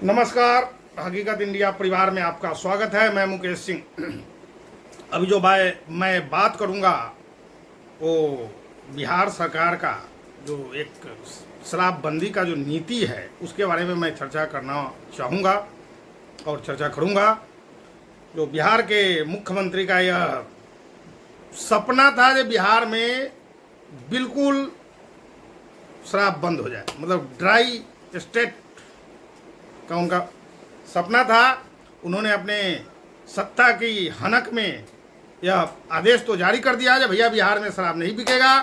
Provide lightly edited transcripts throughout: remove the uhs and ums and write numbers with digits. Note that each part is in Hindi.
नमस्कार। हकीकत इंडिया परिवार में आपका स्वागत है। मैं मुकेश सिंह। अभी जो मैं बात करूंगा वो बिहार सरकार का जो एक शराबबंदी का जो नीति है उसके बारे में मैं चर्चा करना चाहूँगा और चर्चा करूँगा। जो बिहार के मुख्यमंत्री का यह सपना था कि बिहार में बिल्कुल शराब बंद हो जाए, मतलब ड्राई स्टेट का उनका सपना था। उन्होंने अपने सत्ता की हनक में यह आदेश तो जारी कर दिया है भैया बिहार में शराब नहीं बिकेगा,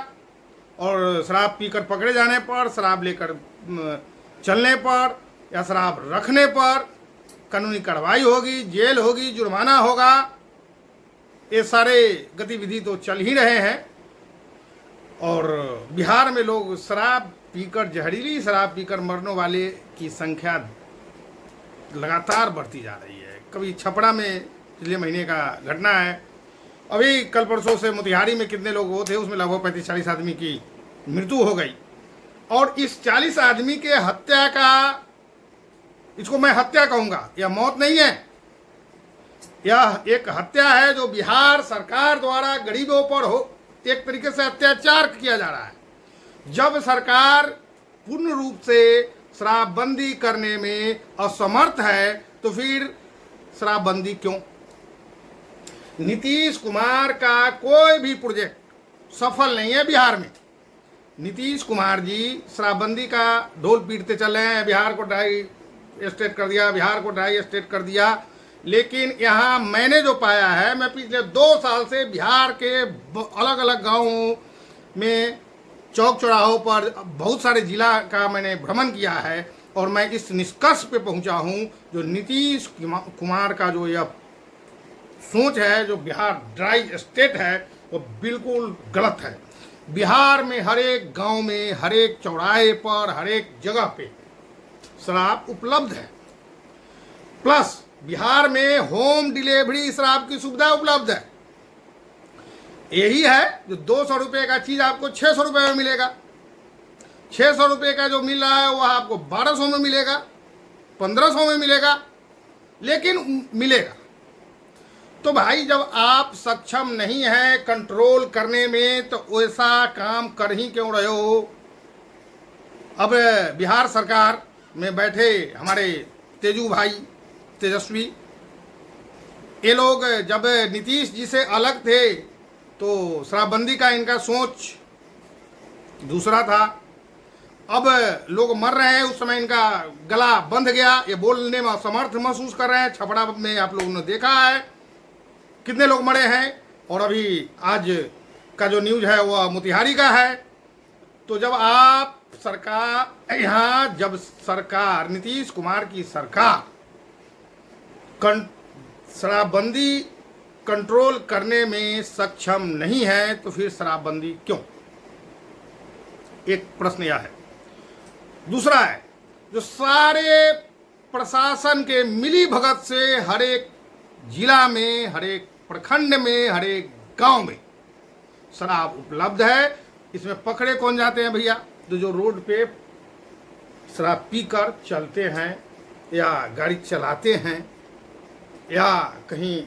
और शराब पीकर पकड़े जाने पर, शराब लेकर चलने पर या शराब रखने पर कानूनी कार्रवाई होगी, जेल होगी, जुर्माना होगा। ये सारे गतिविधि तो चल ही रहे हैं और बिहार में लोग शराब पीकर, जहरीली शराब पीकर मरने वाले की संख्या लगातार बढ़ती जा रही है। कभी छपरा में पिछले महीने का घटना है, अभी कल परसों से मोतिहारी में कितने लोग वो थे, उसमें लगभग 35-40 आदमी की मृत्यु हो गई। और इस 40 आदमी के हत्या का, इसको मैं हत्या कहूँगा, यह मौत नहीं है, यह एक हत्या है जो बिहार सरकार द्वारा गरीबों पर हो एक तरीके से अत्याचार किया जा रहा है। जब सरकार पूर्ण रूप से शराबबंदी करने में असमर्थ है तो फिर शराबबंदी क्यों? नीतीश कुमार का कोई भी प्रोजेक्ट सफल नहीं है बिहार में। नीतीश कुमार जी शराबबंदी का ढोल पीटते चल रहे हैं, बिहार को ड्राई स्टेट कर दिया, बिहार को ड्राई स्टेट कर दिया। लेकिन यहाँ मैंने जो पाया है, मैं पिछले 2 साल से बिहार के अलग अलग गांवों में चौक चौराहों पर बहुत सारे जिला का मैंने भ्रमण किया है और मैं इस निष्कर्ष पे पहुंचा हूं, जो नीतीश कुमार का जो यह सोच है, जो बिहार ड्राई स्टेट है, वो बिल्कुल गलत है। बिहार में हर एक गांव में, हर एक चौराहे पर, हर एक जगह पे शराब उपलब्ध है। प्लस बिहार में होम डिलीवरी शराब की सुविधा उपलब्ध है। यही है जो 200 रुपये का चीज़ आपको 600 रुपये में मिलेगा, 600 रुपये का जो मिल रहा है वह आपको 1200 में मिलेगा, 1500 में मिलेगा, लेकिन मिलेगा। तो भाई जब आप सक्षम नहीं हैं कंट्रोल करने में तो ऐसा काम कर ही क्यों रहे हो? अब बिहार सरकार में बैठे हमारे तेजू भाई, तेजस्वी, ये लोग जब नीतीश जी से अलग थे तो शराबबंदी का इनका सोच दूसरा था। अब लोग मर रहे हैं, उस समय इनका गला बंध गया, ये बोलने में असमर्थ महसूस कर रहे हैं। छपरा में आप लोगों ने देखा है कितने लोग मरे हैं, और अभी आज का जो न्यूज़ है वह मोतिहारी का है। तो जब आप सरकार यहाँ, जब सरकार नीतीश कुमार की सरकार शराबबंदी कंट्रोल करने में सक्षम नहीं है तो फिर शराबबंदी क्यों? एक प्रश्न यह है। दूसरा है जो सारे प्रशासन के मिली भगत से हर एक जिला में, हर एक प्रखंड में, हर एक गांव में शराब उपलब्ध है। इसमें पकड़े कौन जाते हैं भैया? तो जो रोड पे शराब पीकर चलते हैं या गाड़ी चलाते हैं या कहीं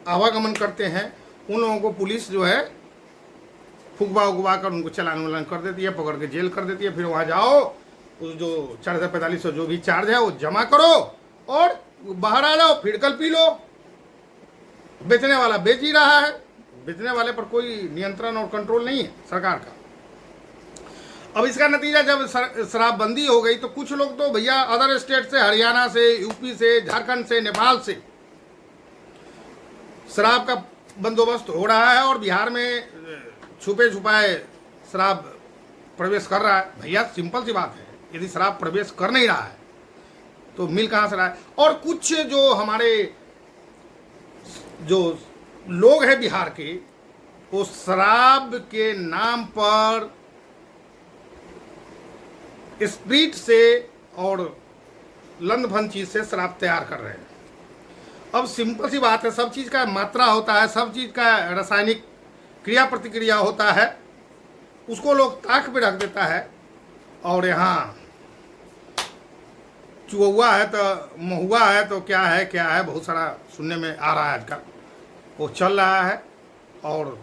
आवागमन करते हैं, उन लोगों को पुलिस जो है फुकवा उगवा कर उनको चालान वालान कर देती है, पकड़ के जेल कर देती है। फिर वहाँ जाओ, उस जो 4045 जो भी चार्ज है वो जमा करो और बाहर आ जाओ, फिर कल पी लो। बेचने वाला बेच ही रहा है, बेचने वाले पर कोई नियंत्रण और कंट्रोल नहीं है सरकार का। अब इसका नतीजा जब शराबबंदी हो गई तो कुछ लोग तो भैया अदर स्टेट से, हरियाणा से, यूपी से, झारखंड से, नेपाल से शराब का बंदोबस्त हो रहा है और बिहार में छुपे छुपाए शराब प्रवेश कर रहा है। भैया सिंपल सी बात है, यदि शराब प्रवेश कर नहीं रहा है तो मिल कहाँ से रहा है? और कुछ जो हमारे जो लोग हैं बिहार के, वो शराब के नाम पर स्प्रीट से और लंदभंद चीज से शराब तैयार कर रहे हैं। अब सिंपल सी बात है, सब चीज़ का मात्रा होता है, सब चीज़ का रासायनिक क्रिया प्रतिक्रिया होता है, उसको लोग ताक पे रख देता है और यहाँ चुहुआ है तो महुआ है तो क्या है, बहुत सारा सुनने में आ रहा है आजकल, वो चल रहा है। और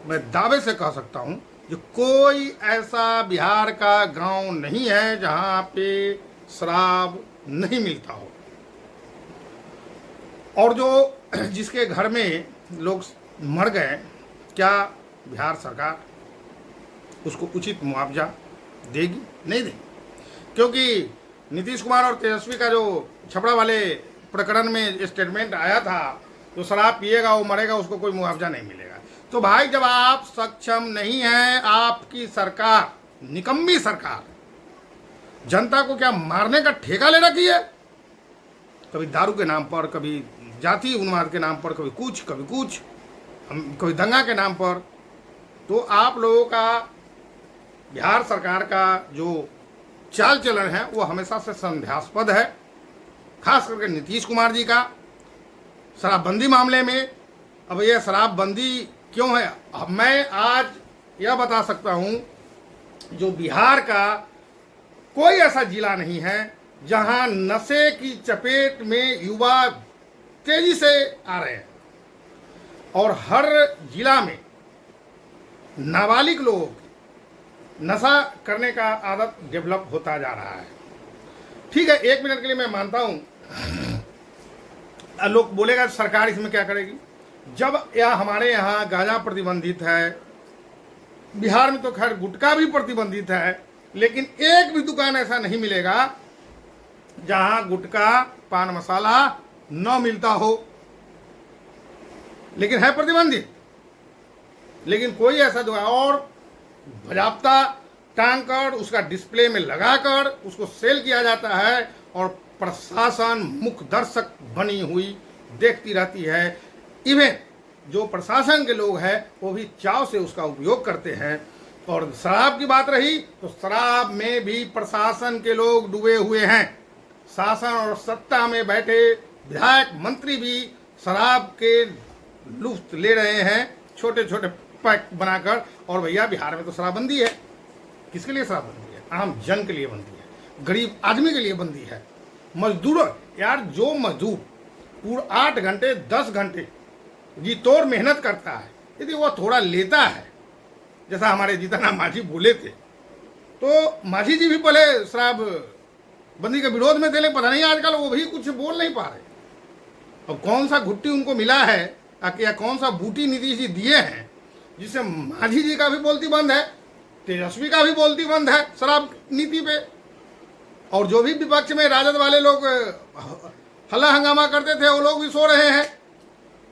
मैं दावे से कह सकता हूँ कि कोई ऐसा बिहार का गांव नहीं है जहाँ पे शराब नहीं मिलता हो। और जो जिसके घर में लोग मर गए, क्या बिहार सरकार उसको उचित मुआवजा देगी? नहीं देगी, क्योंकि नीतीश कुमार और तेजस्वी का जो छपड़ा वाले प्रकरण में स्टेटमेंट आया था, जो शराब पिएगा वो मरेगा, उसको कोई मुआवजा नहीं मिलेगा। तो भाई जब आप सक्षम नहीं हैं, आपकी सरकार निकम्मी सरकार जनता को क्या मारने का ठेका ले रखी है, कभी दारू के नाम पर, कभी जाति उन्माद के नाम पर, कभी कुछ कभी दंगा के नाम पर। तो आप लोगों का बिहार सरकार का जो चाल चलन है वो हमेशा से संदेहास्पद है, खास करके नीतीश कुमार जी का शराबबंदी मामले में। अब यह शराबबंदी क्यों है? अब मैं आज यह बता सकता हूं, जो बिहार का कोई ऐसा जिला नहीं है जहां नशे की चपेट में युवा तेजी से आ रहे हैं, और हर जिला में नाबालिग लोगों की नशा करने का आदत डेवलप होता जा रहा है। ठीक है, 1 मिनट के लिए मैं मानता हूं, लोग बोलेगा सरकार इसमें क्या करेगी। जब हमारे यहाँ गांजा प्रतिबंधित है, बिहार में तो खैर गुटखा भी प्रतिबंधित है, लेकिन एक भी दुकान ऐसा नहीं मिलेगा जहां गुटखा पान मसाला न मिलता हो, लेकिन है प्रतिबंधित। लेकिन कोई ऐसा जो है, और बाजाप्ता टांग कर उसका डिस्प्ले में लगाकर उसको सेल किया जाता है, और प्रशासन मुख्य दर्शक बनी हुई देखती रहती है। इवन जो प्रशासन के लोग हैं वो भी चाव से उसका उपयोग करते हैं। और शराब की बात रही तो शराब में भी प्रशासन के लोग डूबे हुए हैं। शासन और सत्ता में बैठे विधायक मंत्री भी शराब के लुत्फ ले रहे हैं, छोटे छोटे पैक बनाकर। और भैया बिहार में तो शराबबंदी है, किसके लिए शराबबंदी है? आम जन के लिए बंदी है, गरीब आदमी के लिए बंदी है। मजदूर यार, जो मजदूर पूरा 8 घंटे 10 घंटे जी तोड़ मेहनत करता है, यदि वो थोड़ा लेता है, जैसा हमारे जीतनराम मांझी बोले थे, तो मांझी जी भी पहले शराब बंदी के विरोध में थे, लेकिन पता नहीं आजकल वो भी कुछ बोल नहीं पा रहे। अब कौन सा घुट्टी उनको मिला है या कौन सा बूटी नीतीश जी दिए हैं जिससे मांझी जी का भी बोलती बंद है, तेजस्वी का भी बोलती बंद है शराब नीति पे। और जो भी विपक्ष में राजद वाले लोग हल्ला हंगामा करते थे वो लोग भी सो रहे हैं।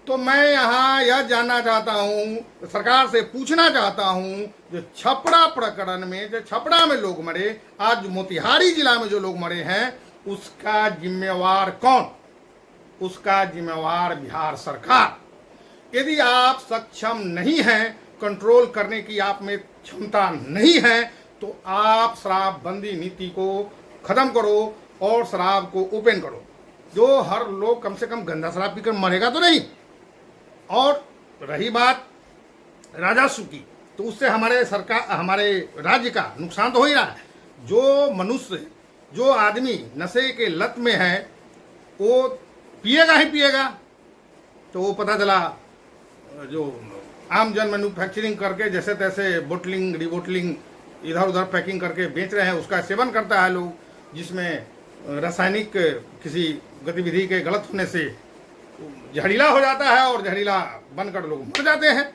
तो मैं यहाँ यह जानना चाहता हूँ, सरकार से पूछना चाहता हूँ, जो छपरा प्रकरण में, जो छपरा में लोग मरे, आज मोतिहारी जिला में जो लोग मरे हैं, उसका जिम्मेवार कौन? उसका जिम्मेवार बिहार सरकार। यदि आप सक्षम नहीं हैं, कंट्रोल करने की आप में क्षमता नहीं है, तो आप शराबबंदी नीति को खत्म करो और शराब को ओपन करो। जो हर लोग कम से कम गंदा शराब पीकर मरेगा तो नहीं। और रही बात राजस्व की, तो उससे हमारे सरकार, हमारे राज्य का नुकसान तो हो ही रहा है। जो मनुष्य, जो आदमी नशे के लत में है, वो पिएगा ही पिएगा। तो वो पता चला जो आम जन मैन्युफैक्चरिंग करके जैसे तैसे बोटलिंग रिबोटलिंग इधर उधर पैकिंग करके बेच रहे हैं, उसका सेवन करता है लोग, जिसमें रासायनिक किसी गतिविधि के गलत होने से जहरीला हो जाता है और जहरीला बनकर लोग मर जाते हैं।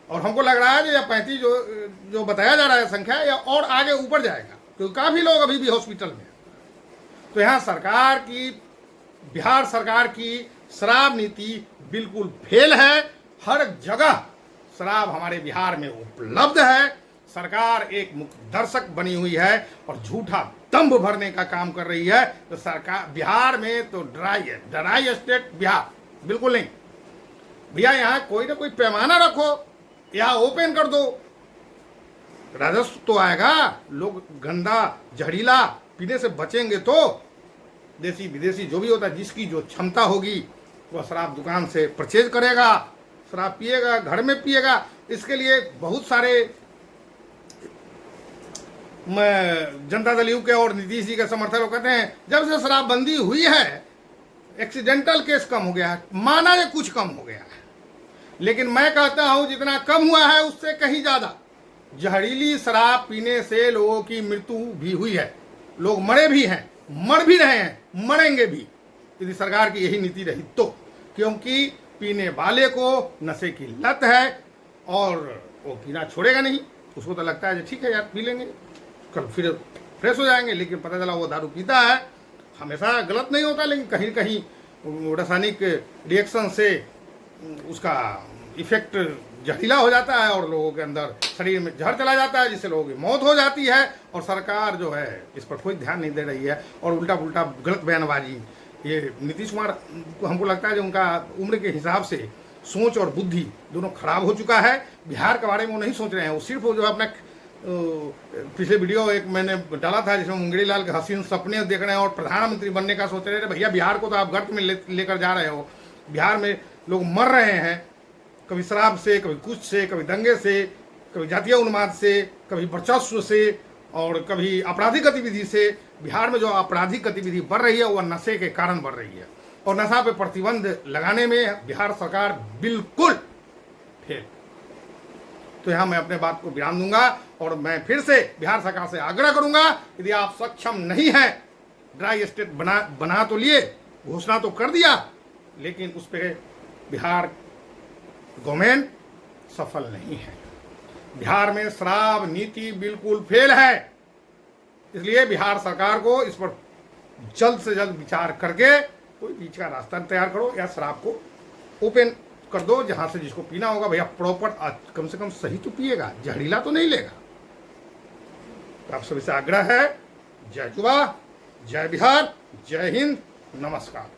और हमको लग रहा है कि यह 35 जो बताया जा रहा है संख्या, या और आगे ऊपर जाएगा, क्योंकि काफ़ी लोग अभी भी हॉस्पिटल में। तो यहाँ सरकार की, बिहार सरकार की शराब नीति बिल्कुल फेल है। हर जगह शराब हमारे बिहार में उपलब्ध है। सरकार एक मुख्य दर्शक बनी हुई है और झूठा दंभ भरने का काम कर रही है। तो सरकार बिहार में तो ड्राई है, ड्राई स्टेट बिहार बिल्कुल नहीं। भैया यहाँ कोई ना कोई पैमाना रखो, यहाँ ओपन कर दो, राजस्व तो आएगा, लोग गंदा जहरीला पीने से बचेंगे। तो देसी विदेशी जो भी होता है, जिसकी जो क्षमता होगी वह शराब दुकान से परचेज करेगा, शराब पिएगा, घर में पिएगा। इसके लिए बहुत सारे मैं जनता दल यू के और नीतीश जी के समर्थक लोग कहते हैं जब से शराबबंदी हुई है एक्सीडेंटल केस कम हो गया है, माना ये कुछ कम हो गया है, लेकिन मैं कहता हूं जितना कम हुआ है उससे कहीं ज्यादा जहरीली शराब पीने से लोगों की मृत्यु भी हुई है, लोग मरे भी हैं, मर भी रहे हैं, मरेंगे भी यदि सरकार की यही नीति रही तो, क्योंकि पीने वाले को नशे की लत है और वो पीना छोड़ेगा नहीं। उसको तो लगता है ठीक है यार पी लेंगे कल फिर फ्रेश हो जाएंगे, लेकिन पता चला वो दारू पीता है। हमेशा गलत नहीं होता, लेकिन कहीं कहीं रासायनिक रिएक्शन से उसका इफेक्ट जहरीला हो जाता है और लोगों के अंदर शरीर में जहर चला जाता है, जिससे लोगों की मौत हो जाती है। और सरकार जो है इस पर कोई ध्यान नहीं दे रही है और उल्टा पुल्टा गलत बयानबाजी। ये नीतीश कुमार को हमको लगता है जो उनका उम्र के हिसाब से सोच और बुद्धि दोनों खराब हो चुका है। बिहार के बारे में वो नहीं सोच रहे हैं, वो सिर्फ वो जो है अपना पिछले वीडियो एक मैंने डाला था जिसमें मुंगेरी लाल के हसीन सपने देख रहे हैं और प्रधानमंत्री बनने का सोच रहे हैं। भैया बिहार को तो आप गर्त में लेकर जा रहे हो, बिहार में लोग मर रहे हैं कभी शराब से, कभी कुछ से, कभी दंगे से, कभी जातीय उन्माद से, कभी वर्चस्व से और कभी आपराधिक गतिविधि से। बिहार में जो आपराधिक गतिविधि बढ़ रही है वह नशे के कारण बढ़ रही है और नशा पे प्रतिबंध लगाने में बिहार सरकार बिल्कुल फेल। तो यहाँ मैं अपने बात को विराम दूंगा और मैं फिर से बिहार सरकार से आग्रह करूंगा यदि आप सक्षम नहीं है, ड्राई स्टेट बना तो लिए, घोषणा तो कर दिया, लेकिन उस पर बिहार गवर्नमेंट सफल नहीं है। बिहार में शराब नीति बिल्कुल फेल है, इसलिए बिहार सरकार को इस पर जल्द से जल्द विचार करके कोई बीच का रास्ता तैयार करो या शराब को ओपन कर दो, जहां से जिसको पीना होगा भैया प्रॉपर कम से कम सही तो पिएगा, जहरीला तो नहीं लेगा। तो आप सभी से आग्रह है, जय जुवा, जय बिहार, जय हिंद, नमस्कार।